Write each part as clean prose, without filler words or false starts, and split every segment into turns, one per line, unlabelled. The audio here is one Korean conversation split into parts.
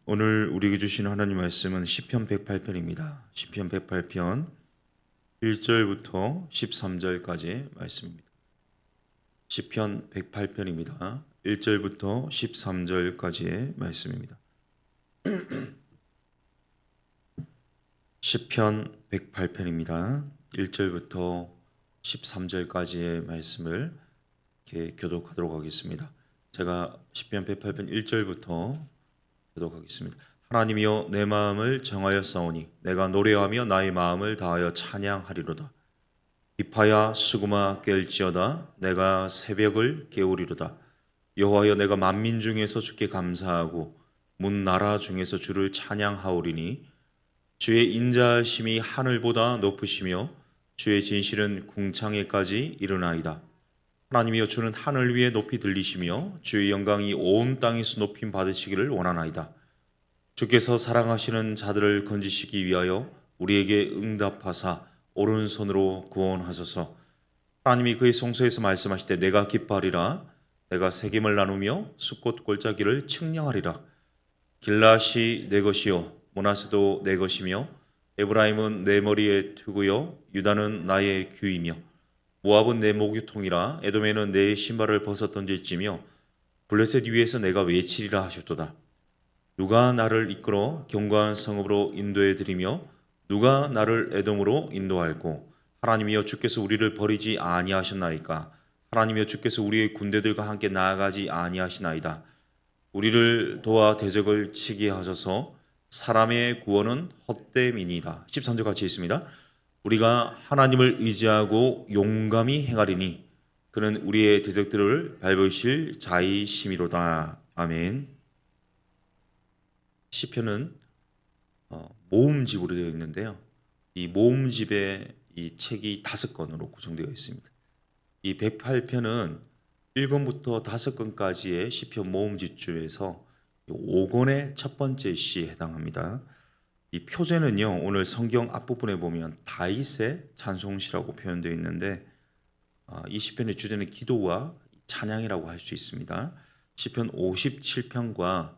오늘 우리에게 주신 하나님 말씀은 시편 108편입니다. 시편 108편 1절부터 13절까지 말씀입니다. 시편 108편입니다. 1절부터 13절까지의 말씀입니다. 시편 108편입니다. 1절부터 13절까지의 말씀을 이렇게 교독하도록 하겠습니다. 제가 시편 108편 1절부터 교독하겠습니다. 하나님이여 내 마음을 정하여 싸우니 내가 노래하며 나의 마음을 다하여 찬양하리로다. 비파야 수구마 깰지어다. 내가 새벽을 깨우리로다. 여호와여 내가 만민 중에서 주께 감사하고 문 나라 중에서 주를 찬양하오리니 주의 인자하심이 하늘보다 높으시며 주의 진실은 궁창에까지 이르나이다. 하나님이여 주는 하늘 위에 높이 들리시며 주의 영광이 온 땅에서 높임 받으시기를 원하나이다. 주께서 사랑하시는 자들을 건지시기 위하여 우리에게 응답하사 오른손으로 구원하소서. 하나님이 그의 성소에서 말씀하실 때 내가 기뻐하리라. 내가 세겜을 나누며 숫꽃 골짜기를 측량하리라. 길앗이 내 것이요 므낫세도 내 것이며 에브라임은 내 머리에 투구요 유다는 나의 규이며 모압은 내 목유통이라. 에돔에는 내 신발을 벗어 던질지며 블레셋 위에서 내가 외치리라 하셨도다. 누가 나를 이끌어 견고한 성읍으로 인도해 드리며 누가 나를 에돔으로 인도할꼬. 하나님이여 주께서 우리를 버리지 아니하셨나이까. 하나님이여 주께서 우리의 군대들과 함께 나아가지 아니하시나이다. 우리를 도와 대적을 치게 하소서. 사람의 구원은 헛됨이니이다. 13절 같이 있습니다. 우리가 하나님을 의지하고 용감히 행하리니 그는 우리의 대적들을 밟으실 자이심이로다. 아멘. 시편은 모음집으로 되어 있는데요. 이 모음집에 이 책이 5권으로 구성되어 있습니다. 이 108편은 1권부터 5권까지의 시편 모음집 중에서 5권의 첫 번째 시에 해당합니다. 이 표제는요, 오늘 성경 앞부분에 보면 다윗의 찬송시라고 표현되어 있는데 이 시편의 주제는 기도와 찬양이라고 할 수 있습니다. 시편 57편과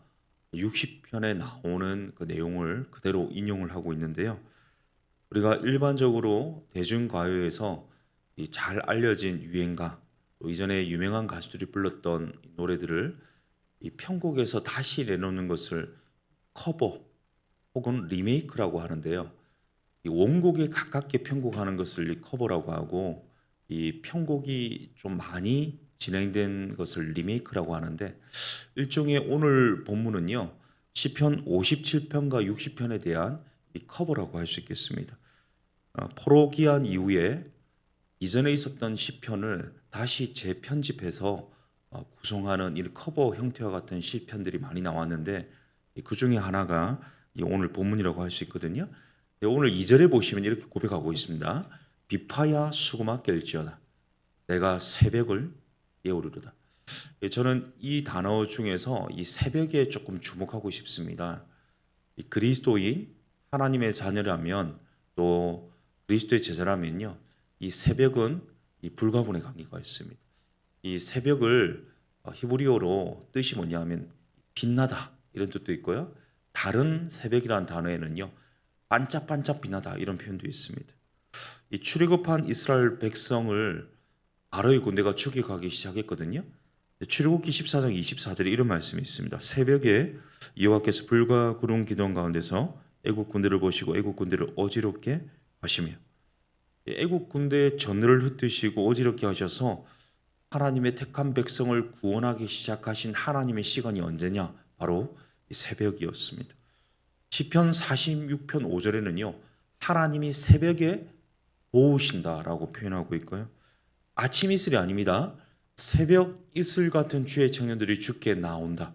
60편에 나오는 그 내용을 그대로 인용을 하고 있는데요. 우리가 일반적으로 대중가요에서 잘 알려진 유행가, 또 이전에 유명한 가수들이 불렀던 노래들을 이 편곡에서 다시 내놓는 것을 커버 혹은 리메이크라고 하는데요. 이 원곡에 가깝게 편곡하는 것을 커버라고 하고 이 편곡이 좀 많이 진행된 것을 리메이크라고 하는데 일종의 오늘 본문은요. 시편 57편과 60편에 대한 이 커버라고 할 수 있겠습니다. 포로기한 이후에 이전에 있었던 시편을 다시 재편집해서 구성하는 이 커버 형태와 같은 시편들이 많이 나왔는데 그 중에 하나가 오늘 본문이라고 할 수 있거든요. 오늘 2절에 보시면 이렇게 고백하고 있습니다. 비파야 수구마 깰지어다. 내가 새벽을 깨우리로다. 저는 이 단어 중에서 이 새벽에 조금 주목하고 싶습니다. 이 그리스도인 하나님의 자녀라면 또 그리스도의 제자라면요. 이 새벽은 이 불가분의 관계가 있습니다. 이 새벽을 히브리어로 뜻이 뭐냐 하면 빛나다 이런 뜻도 있고요. 다른 새벽이라는 단어에는요. 반짝반짝 빛나다 이런 표현도 있습니다. 이 출애굽한 이스라엘 백성을 바로의 군대가 추격하기 시작했거든요. 출애굽기 14장 24절에 이런 말씀이 있습니다. 새벽에 여호와께서 불과 구름 기둥 가운데서 애국 군대를 보시고 애국 군대를 어지럽게 하시며 애국 군대의 전열을 흩으시고 어지럽게 하셔서 하나님의 택한 백성을 구원하기 시작하신 하나님의 시간이 언제냐? 바로 새벽이었습니다. 시편 46편 5절에는요. 하나님이 새벽에 도우신다라고 표현하고 있고요. 아침 이슬이 아닙니다. 새벽 이슬 같은 주의 청년들이 주께 나온다.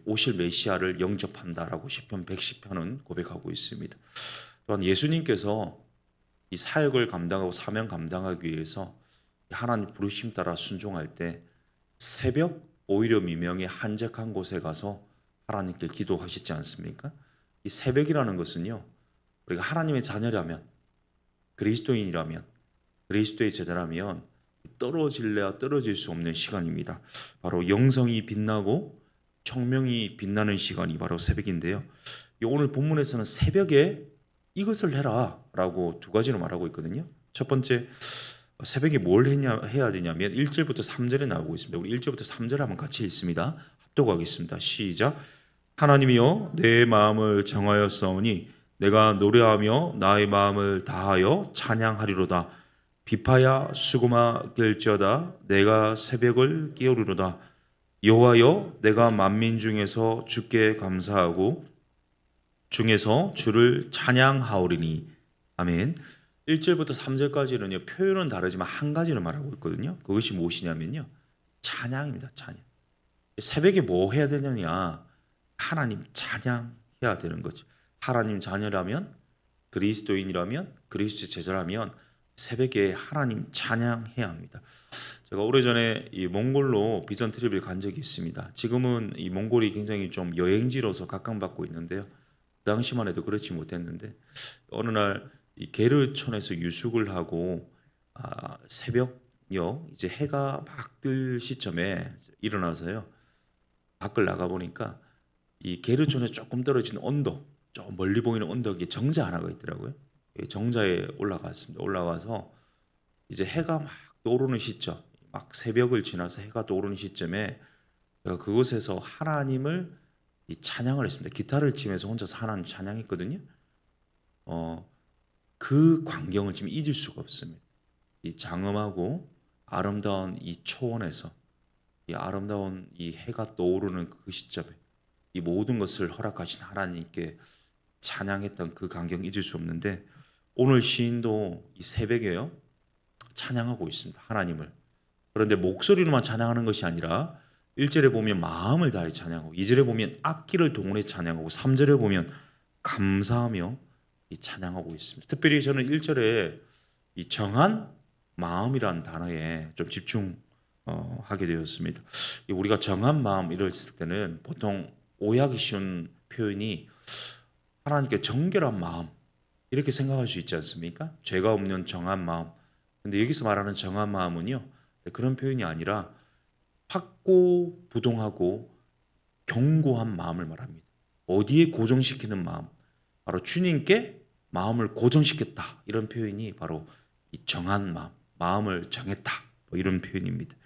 오실 메시아를 영접한다라고 시편 110편은 고백하고 있습니다. 또한 예수님께서 이 사역을 감당하고 사명 감당하기 위해서 하나님 부르심 따라 순종할 때 새벽 오히려 미명의 한적한 곳에 가서 하나님께 기도하시지 않습니까? 이 새벽이라는 것은요. 우리가 하나님의 자녀라면 그리스도인이라면 그리스도의 제자라면 떨어질래야 떨어질 수 없는 시간입니다. 바로 영성이 빛나고 청명이 빛나는 시간이 바로 새벽인데요. 오늘 본문에서는 새벽에 이것을 해라라고 두 가지로 말하고 있거든요. 첫 번째, 새벽에 뭘 해야 되냐면 1절부터 3절에 나오고 있습니다. 우리 1절부터 3절 한번 같이 읽습니다. 합독하겠습니다. 시작. 하나님이여 내 마음을 정하였사오니 내가 노래하며 나의 마음을 다하여 찬양하리로다. 비파야 수고마 될지어다 내가 새벽을 깨우리로다. 여호와여 내가 만민 중에서 주께 감사하고 중에서 주를 찬양하오리니. 아멘. 1절부터 3절까지는요 표현은 다르지만 한 가지를 말하고 있거든요. 그것이 무엇이냐면요 찬양입니다. 찬양. 새벽에 뭐 해야 되느냐? 하나님 찬양해야 되는 거죠. 하나님 자녀라면, 그리스도인이라면, 그리스도 제자라면 새벽에 하나님 찬양해야 합니다. 제가 오래전에 이 몽골로 비전 트립을 간 적이 있습니다. 지금은 이 몽골이 굉장히 좀 여행지로서 각광받고 있는데요. 그 당시만 해도 그렇지 못했는데 어느 날 이 게르촌에서 유숙을 하고 새벽요 이제 해가 막 뜰 시점에 일어나서요 밖을 나가 보니까 이 게르촌에 조금 떨어진 언덕, 저 멀리 보이는 언덕에 정자 하나가 있더라고요. 정자에 올라갔습니다. 올라가서 이제 해가 막 떠오르는 시점, 막 새벽을 지나서 해가 떠오르는 시점에 제가 그곳에서 하나님을 이 찬양을 했습니다. 기타를 치면서 혼자서 하나님 찬양했거든요. 그 광경을 지금 잊을 수가 없습니다. 이 장엄하고 아름다운 이 초원에서 이 아름다운 이 해가 떠오르는 그 시점에 이 모든 것을 허락하신 하나님께 찬양했던 그 광경 잊을 수 없는데 오늘 시인도 이 새벽에요 찬양하고 있습니다. 하나님을. 그런데 목소리로만 찬양하는 것이 아니라 1절에 보면 마음을 다해 찬양하고 2절에 보면 악기를 동원해 찬양하고 3절에 보면 감사하며 이 찬양하고 있습니다. 특별히 저는 1절에 이 정한 마음이라는 단어에 좀 집중하게 되었습니다. 우리가 정한 마음 이랬을 때는 보통 오해하기 쉬운 표현이 하나님께 정결한 마음 이렇게 생각할 수 있지 않습니까? 죄가 없는 정한 마음. 근데 여기서 말하는 정한 마음은요 그런 표현이 아니라 확고부동하고 견고한 마음을 말합니다. 어디에 고정시키는 마음? 바로 주님께 마음을 고정시켰다. 이런 표현이 바로 이 정한 마음, 마음을 정했다. 뭐 이런 표현입니다.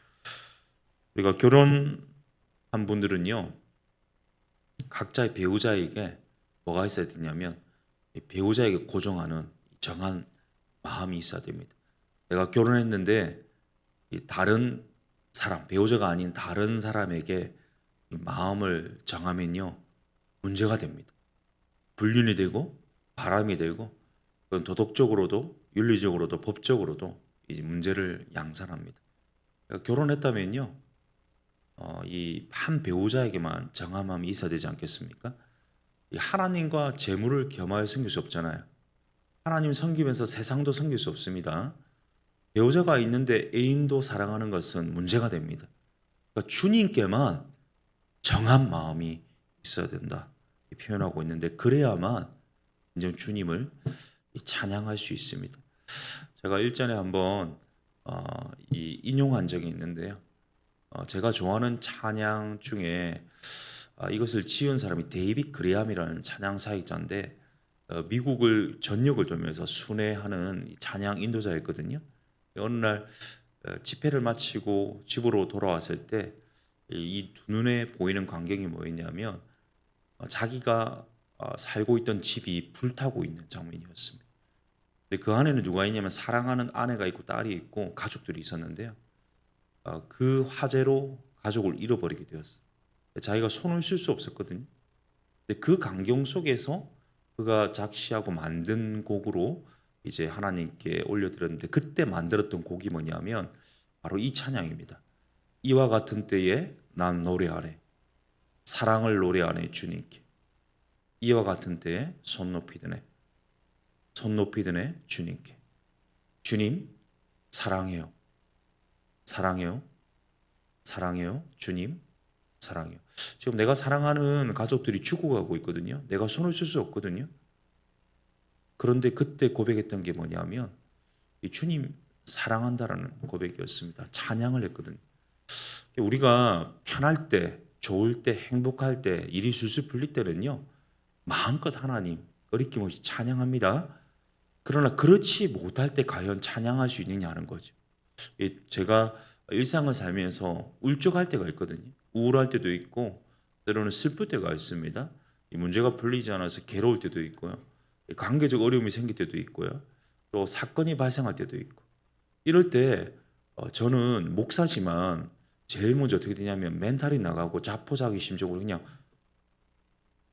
우리가 결혼한 분들은요 각자의 배우자에게 뭐가 있어야 되냐면 배우자에게 고정하는 정한 마음이 있어야 됩니다. 내가 결혼했는데 다른 사람, 배우자가 아닌 다른 사람에게 마음을 정하면요 문제가 됩니다. 불륜이 되고 바람이 되고 그건 도덕적으로도 윤리적으로도 법적으로도 이제 문제를 양산합니다. 결혼했다면요 이 한 배우자에게만 정한 마음이 있어야 되지 않겠습니까? 하나님과 재물을 겸하여 섬길 수 없잖아요. 하나님 섬기면서 세상도 섬길 수 없습니다. 배우자가 있는데 애인도 사랑하는 것은 문제가 됩니다. 그러니까 주님께만 정한 마음이 있어야 된다 표현하고 있는데 그래야만 이제 주님을 찬양할 수 있습니다. 제가 일전에 한번 인용한 적이 있는데요. 제가 좋아하는 찬양 중에 이것을 지은 사람이 데이빗 그레암이라는 찬양 사역자인데 미국을 전역을 돌면서 순회하는 찬양 인도자였거든요. 어느 날 집회를 마치고 집으로 돌아왔을 때 이 두 눈에 보이는 광경이 뭐였냐면 자기가 살고 있던 집이 불타고 있는 장면이었습니다. 근데 그 안에는 누가 있냐면 사랑하는 아내가 있고 딸이 있고 가족들이 있었는데요. 그 화재로 가족을 잃어버리게 되었어요. 자기가 손을 쓸 수 없었거든요. 근데 그 광경 속에서 그가 작시하고 만든 곡으로 이제 하나님께 올려드렸는데 그때 만들었던 곡이 뭐냐면 바로 이 찬양입니다. 이와 같은 때에 난 노래하네. 사랑을 노래하네 주님께. 이와 같은 때에 손 높이 드네. 손 높이 드네 주님께. 주님 사랑해요. 사랑해요. 사랑해요. 주님 사랑해요. 지금 내가 사랑하는 가족들이 죽어가고 있거든요. 내가 손을 쓸 수 없거든요. 그런데 그때 고백했던 게 뭐냐면 이 주님 사랑한다라는 고백이었습니다. 찬양을 했거든요. 우리가 편할 때 좋을 때, 행복할 때, 일이 술술 풀릴 때는요, 마음껏 하나님 거리낌 없이 찬양합니다. 그러나 그렇지 못할 때 과연 찬양할 수 있느냐 하는 거죠. 제가 일상을 살면서 울적할 때가 있거든요. 우울할 때도 있고 때로는 슬플 때가 있습니다. 이 문제가 풀리지 않아서 괴로울 때도 있고요. 관계적 어려움이 생길 때도 있고요. 또 사건이 발생할 때도 있고. 이럴 때 저는 목사지만 제일 먼저 어떻게 되냐면 멘탈이 나가고 자포자기 심적으로 그냥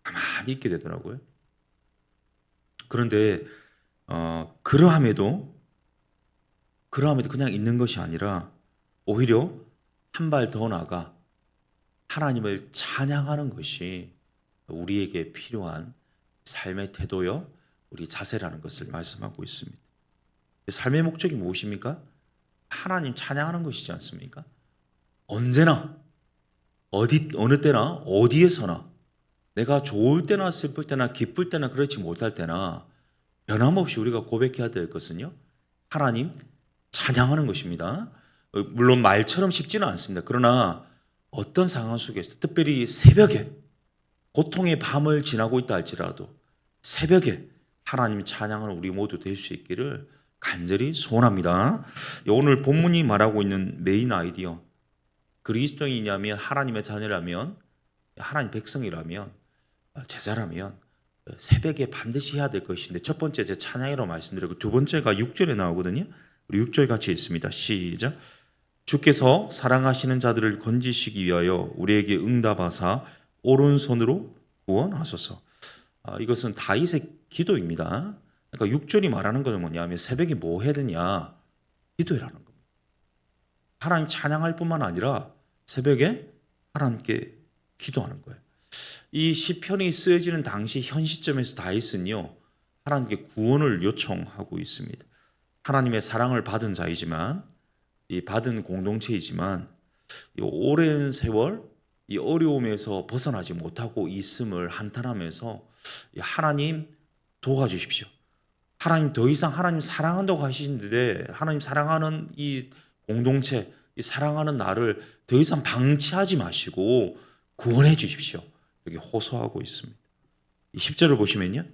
가만히 있게 되더라고요. 그런데 그러함에도 그냥 있는 것이 아니라 오히려 한 발 더 나아가 하나님을 찬양하는 것이 우리에게 필요한 삶의 태도요, 우리 자세라는 것을 말씀하고 있습니다. 삶의 목적이 무엇입니까? 하나님 찬양하는 것이지 않습니까? 언제나 어느 때나 어디에서나 내가 좋을 때나 슬플 때나 기쁠 때나 그렇지 못할 때나 변함없이 우리가 고백해야 될 것은요, 하나님 찬양하는 것입니다. 물론 말처럼 쉽지는 않습니다. 그러나 어떤 상황 속에서 특별히 새벽에 고통의 밤을 지나고 있다 할지라도 새벽에 하나님 찬양하는 우리 모두 될 수 있기를 간절히 소원합니다. 오늘 본문이 말하고 있는 메인 아이디어, 그리스도인이라면 하나님의 자녀라면 하나님 백성이라면 제자라면 새벽에 반드시 해야 될 것인데, 첫 번째 제 찬양이라고 말씀드리고 두 번째가 6절에 나오거든요. 우리 6절 같이 읽습니다. 시작. 주께서 사랑하시는 자들을 건지시기 위하여 우리에게 응답하사 오른손으로 구원하소서. 이것은 다윗의 기도입니다. 그러니까 6절이 말하는 것은 뭐냐면 새벽에 뭐 해야 되냐? 기도해라는 겁니다. 하나님 찬양할 뿐만 아니라 새벽에 하나님께 기도하는 거예요. 이 시편이 쓰여지는 당시 현 시점에서 다윗은요, 하나님께 구원을 요청하고 있습니다. 하나님의 사랑을 받은 자이지만, 이 받은 공동체이지만, 이 오랜 세월 이 어려움에서 벗어나지 못하고 있음을 한탄하면서 하나님 도와주십시오. 하나님 더 이상 하나님 사랑한다고 하시는데 하나님 사랑하는 이 공동체, 이 사랑하는 나를 더 이상 방치하지 마시고 구원해 주십시오. 이렇게 호소하고 있습니다. 10절을 보시면요,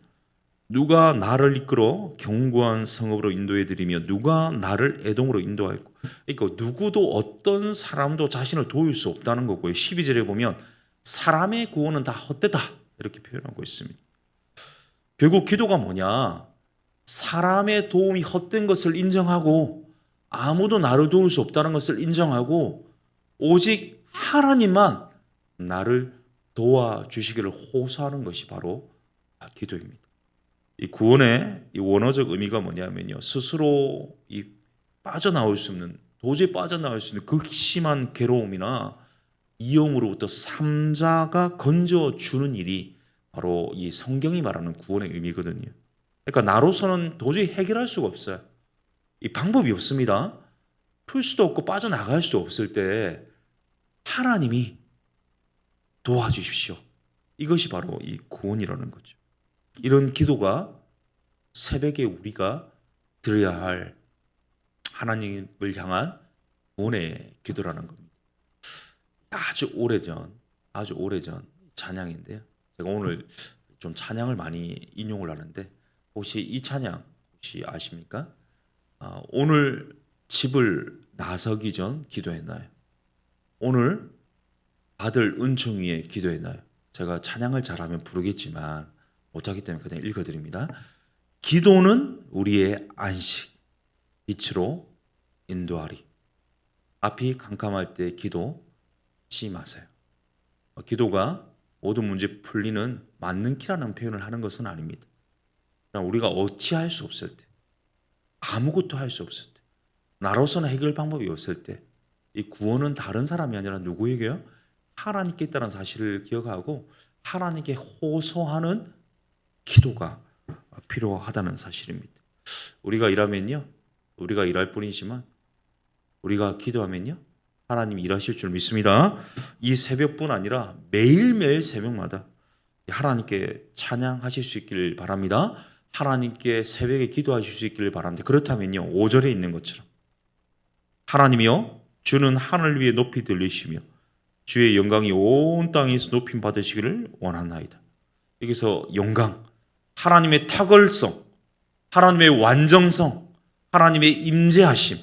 누가 나를 이끌어 견고한 성읍으로 인도해 드리며 누가 나를 애동으로 인도할꼬. 그러니까 누구도 어떤 사람도 자신을 도울 수 없다는 거고요. 12절에 보면 사람의 구원은 다 헛되다 이렇게 표현하고 있습니다. 결국 기도가 뭐냐? 사람의 도움이 헛된 것을 인정하고 아무도 나를 도울 수 없다는 것을 인정하고 오직 하나님만 나를 도와주시기를 호소하는 것이 바로 기도입니다. 이 구원의 이 원어적 의미가 뭐냐면요, 스스로 이 빠져나올 수 없는, 도저히 빠져나올 수 있는 극심한 괴로움이나 위험으로부터 삼자가 건져주는 일이 바로 이 성경이 말하는 구원의 의미거든요. 그러니까 나로서는 도저히 해결할 수가 없어요. 이 방법이 없습니다. 풀 수도 없고 빠져나갈 수도 없을 때 하나님이 도와주십시오. 이것이 바로 이 구원이라는 거죠. 이런 기도가 새벽에 우리가 드려야 할 하나님을 향한 구원의 기도라는 겁니다. 아주 오래전 찬양인데요. 제가 오늘 좀 찬양을 많이 인용을 하는데 혹시 이 찬양 혹시 아십니까? 오늘 집을 나서기 전 기도했나요? 오늘 받을 은총 위에 기도했나요? 제가 찬양을 잘하면 부르겠지만 못하기 때문에 그냥 읽어드립니다. 기도는 우리의 안식, 빛으로 인도하리. 앞이 캄캄할 때 기도치 마세요. 기도가 모든 문제 풀리는 맞는 키라는 표현을 하는 것은 아닙니다. 우리가 어찌할 수 없을 때, 아무것도 할 수 없을 때, 나로서는 해결 방법이 없을 때, 이 구원은 다른 사람이 아니라 누구에게요? 하나님께 있다는 사실을 기억하고 하나님께 호소하는 기도가 필요하다는 사실입니다. 우리가 일하면요, 우리가 일할 뿐이지만 우리가 기도하면요, 하나님이 일하실 줄 믿습니다. 이 새벽뿐 아니라 매일매일 새벽마다 하나님께 찬양하실 수 있기를 바랍니다. 하나님께 새벽에 기도하실 수 있기를 바랍니다. 그렇다면요, 5절에 있는 것처럼 하나님이여 주는 하늘 위에 높이 들리시며 주의 영광이 온 땅에서 높임 받으시기를 원하나이다. 여기서 영광, 하나님의 탁월성, 하나님의 완전성, 하나님의 임재하심,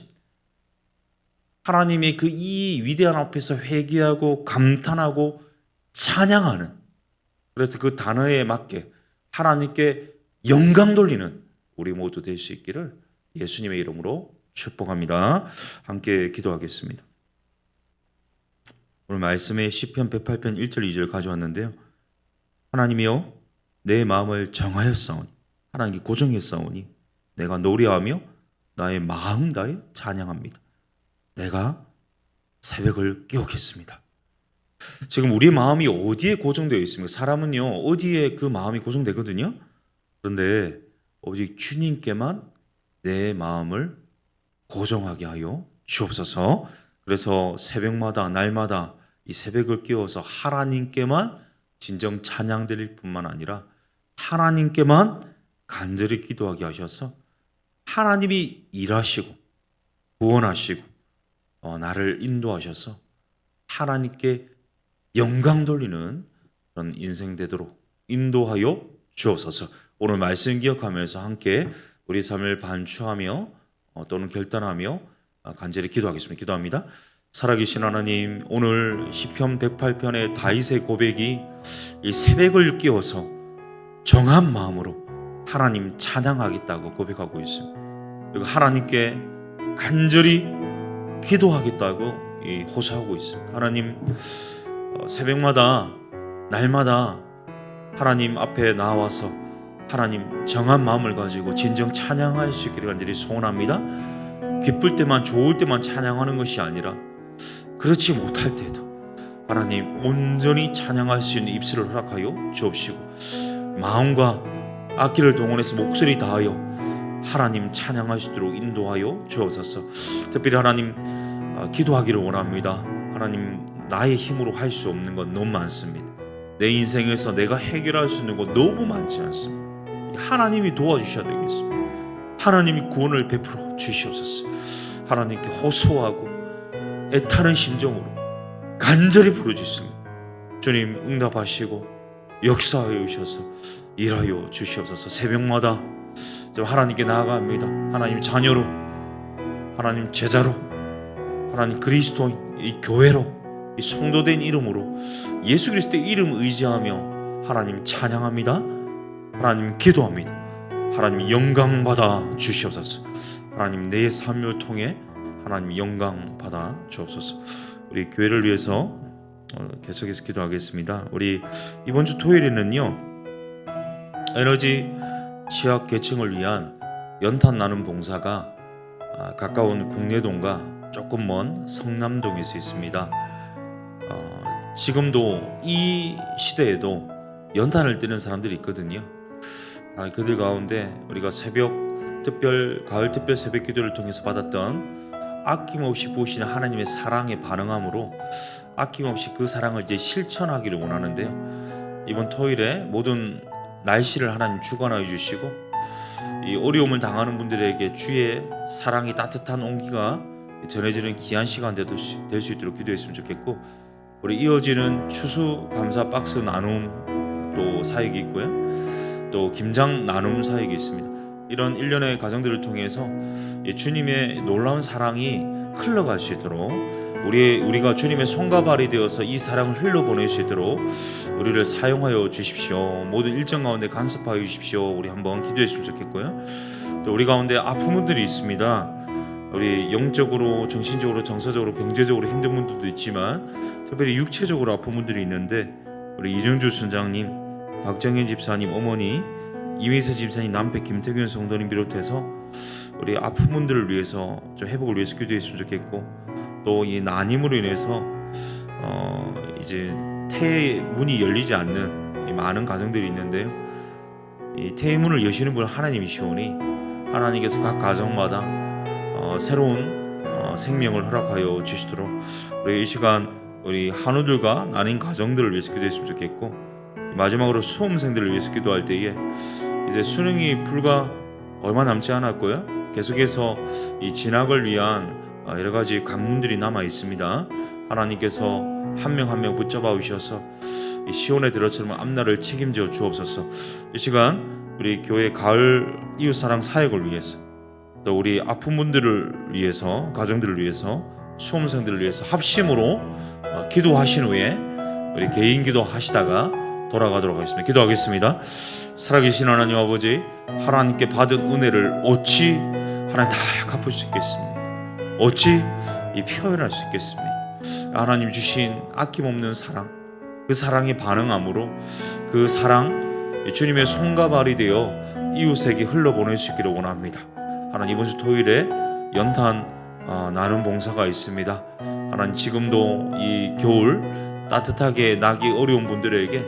하나님의 그 이 위대한 앞에서 회개하고 감탄하고 찬양하는, 그래서 그 단어에 맞게 하나님께 영광 돌리는 우리 모두 될 수 있기를 예수님의 이름으로 축복합니다. 함께 기도하겠습니다. 오늘 말씀에 시편 108편 1절 2절 가져왔는데요. 하나님이여 내 마음을 정하였사오니, 하나님께 고정했사오니 내가 노래하며 나의 마음 다해 찬양합니다. 내가 새벽을 깨우겠습니다. 지금 우리 마음이 어디에 고정되어 있습니까? 사람은요 어디에 그 마음이 고정되거든요. 그런데 오직 주님께만 내 마음을 고정하게 하여 주옵소서. 그래서 새벽마다 날마다 이 새벽을 깨워서 하나님께만 진정 찬양 드릴 뿐만 아니라 하나님께만 간절히 기도하게 하셔서 하나님이 일하시고 구원하시고 나를 인도하셔서 하나님께 영광 돌리는 그런 인생 되도록 인도하여 주옵소서. 오늘 말씀 기억하면서 함께 우리 삶을 반추하며 또는 결단하며 간절히 기도하겠습니다. 기도합니다. 살아계신 하나님, 오늘 시편 108편의 다윗의 고백이 이 새벽을 깨워서 정한 마음으로 하나님 찬양하겠다고 고백하고 있습니다. 그리고 하나님께 간절히 기도하겠다고 호소하고 있습니다. 하나님, 새벽마다 날마다 하나님 앞에 나와서 하나님 정한 마음을 가지고 진정 찬양할 수 있기를 간절히 소원합니다. 기쁠 때만 좋을 때만 찬양하는 것이 아니라 그렇지 못할 때도 하나님 온전히 찬양할 수 있는 입술을 허락하여 주옵시고 마음과 악기를 동원해서 목소리 다하여 하나님 찬양할 수 있도록 인도하여 주옵소서. 특별히 하나님 기도하기를 원합니다. 하나님, 나의 힘으로 할 수 없는 건 너무 많습니다. 내 인생에서 내가 해결할 수 있는 건 너무 많지 않습니다. 하나님이 도와주셔야 되겠습니다. 하나님이 구원을 베풀어 주시옵소서. 하나님께 호소하고 애타는 심정으로 간절히 부르짖습니다. 주님 응답하시고 역사하여 주셔서 일하여 주시옵소서. 새벽마다 하나님께 나아갑니다. 하나님 자녀로, 하나님 제자로, 하나님 그리스도인, 이 교회로, 이 성도된 이름으로 예수 그리스도의 이름 의지하며 하나님 찬양합니다. 하나님 기도합니다. 하나님 영광 받아 주시옵소서. 하나님 내 삶을 통해 하나님 영광 받아 주옵소서. 우리 교회를 위해서 계속해서 기도하겠습니다. 우리 이번 주 토요일에는요 에너지 취약 계층을 위한 연탄 나눔 봉사가 가까운 국내동과 조금 먼 성남동에서 있습니다. 지금도 이 시대에도 연탄을 떼는 사람들이 있거든요. 그들 가운데 우리가 가을 특별 새벽 기도를 통해서 받았던 아낌없이 부으시는 하나님의 사랑에 반응함으로 아낌없이 그 사랑을 이제 실천하기를 원하는데요. 이번 토요일에 모든 날씨를 하나님 주관하여 주시고 이 어려움을 당하는 분들에게 주의 사랑이 따뜻한 온기가 전해지는 귀한 시간 될 수 있도록 기도했으면 좋겠고, 우리 이어지는 추수 감사 박스 나눔 또 사역이 있고요, 또 김장 나눔 사역이 있습니다. 이런 일련의 과정들을 통해서 주님의 놀라운 사랑이 흘러갈 수 있도록 우리가 주님의 손과 발이 되어서 이 사랑을 흘러보낼 수 있도록 우리를 사용하여 주십시오. 모든 일정 가운데 간섭하여 주십시오. 우리 한번 기도했으면 좋겠고요. 또 우리 가운데 아픈 분들이 있습니다. 우리 영적으로, 정신적으로, 정서적으로, 경제적으로 힘든 분들도 있지만 특별히 육체적으로 아픈 분들이 있는데 우리 이정주 순장님, 박정현 집사님 어머니, 이민서 집사님 남편 김태균 성도님 비롯해서 우리 아픈 분들을 위해서 좀 회복을 위해서 기도했으면 좋겠고, 또 이 난임으로 인해서 이제 태의 문이 열리지 않는 이 많은 가정들이 있는데요. 이 태의 문을 여시는 분은 하나님이시오니 하나님께서 각 가정마다 새로운 생명을 허락하여 주시도록 우리 이 시간 우리 한우들과 난임 가정들을 위해서 기도했으면 좋겠고, 마지막으로 수험생들을 위해서 기도할 때에 이제 수능이 불과 얼마 남지 않았고요. 계속해서 이 진학을 위한 여러 가지 관문들이 남아 있습니다. 하나님께서 한 명 한 명 붙잡아 주셔서 이 시온의 들어처럼 앞날을 책임져 주옵소서. 이 시간 우리 교회 가을 이웃사랑 사역을 위해서, 또 우리 아픈 분들을 위해서, 가정들을 위해서, 수험생들을 위해서 합심으로 기도하신 후에 우리 개인 기도하시다가 돌아가도록 하겠습니다. 기도하겠습니다. 살아계신 하나님 아버지, 하나님께 받은 은혜를 어찌 하나님 다 갚을 수 있겠습니까? 어찌 이 표현할 수 있겠습니까? 하나님 주신 아낌없는 사랑, 그 사랑에 반응함으로 그 사랑 주님의 손과 발이 되어 이웃에게 흘러보낼 수 있기를 원합니다. 하나님, 이번 주 토요일에 연탄 나눔 봉사가 있습니다. 하나님, 지금도 이 겨울 따뜻하게 나기 어려운 분들에게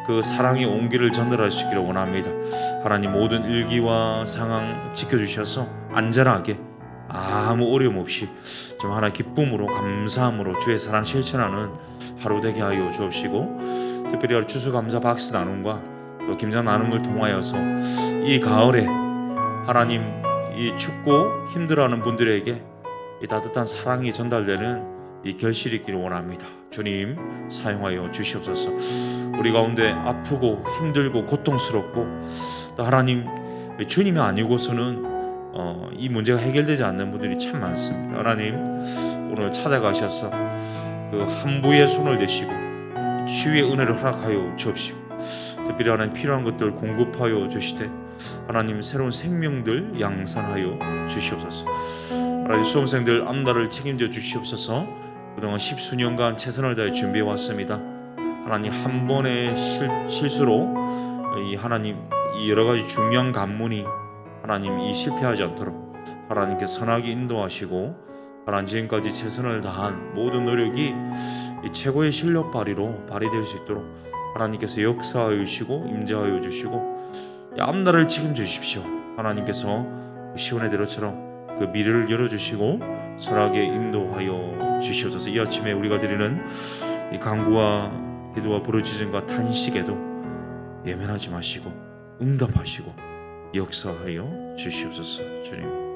그 사랑의 온기를 전달할 수 있기를 원합니다. 하나님, 모든 일기와 상황 지켜주셔서 안전하게 아무 어려움 없이 좀 하나 기쁨으로 감사함으로 주의 사랑 실천하는 하루 되게 하여 주옵시고, 특별히 추수감사 박스 나눔과 또 김장 나눔을 통하여서 이 가을에 하나님 이 춥고 힘들어하는 분들에게 이 따뜻한 사랑이 전달되는 이 결실이 있기를 원합니다. 주님, 사용하여 주시옵소서. 우리 가운데 아프고 힘들고 고통스럽고 또 하나님 주님이 아니고서는 이 문제가 해결되지 않는 분들이 참 많습니다. 하나님, 오늘 찾아가셔서 그 한부의 손을 대시고 치유의 은혜를 허락하여 주옵시고, 특별히 하나님 필요한 것들 공급하여 주시되 하나님 새로운 생명들 양산하여 주시옵소서. 하나님, 수험생들 앞날을 책임져 주시옵소서. 그동안 10수년간 최선을 다해 준비해 왔습니다. 하나님, 한 번의 실수로 이 하나님 이 여러 가지 중요한 관문이 하나님 이 실패하지 않도록 하나님께서 선하게 인도하시고, 하나님 지금까지 최선을 다한 모든 노력이 이 최고의 실력 발휘로 발휘될 수 있도록 하나님께서 역사하여 주시고 임재하여 주시고 앞날을 책임져 주십시오. 하나님께서 시온의 대로처럼 그 미래를 열어주시고 선하게 인도하여 주시옵소서. 이 아침에 우리가 드리는 이 간구와 기도와 부르짖음과 탄식에도 예면하지 마시고 응답하시고 역사하여 주시옵소서. 주님,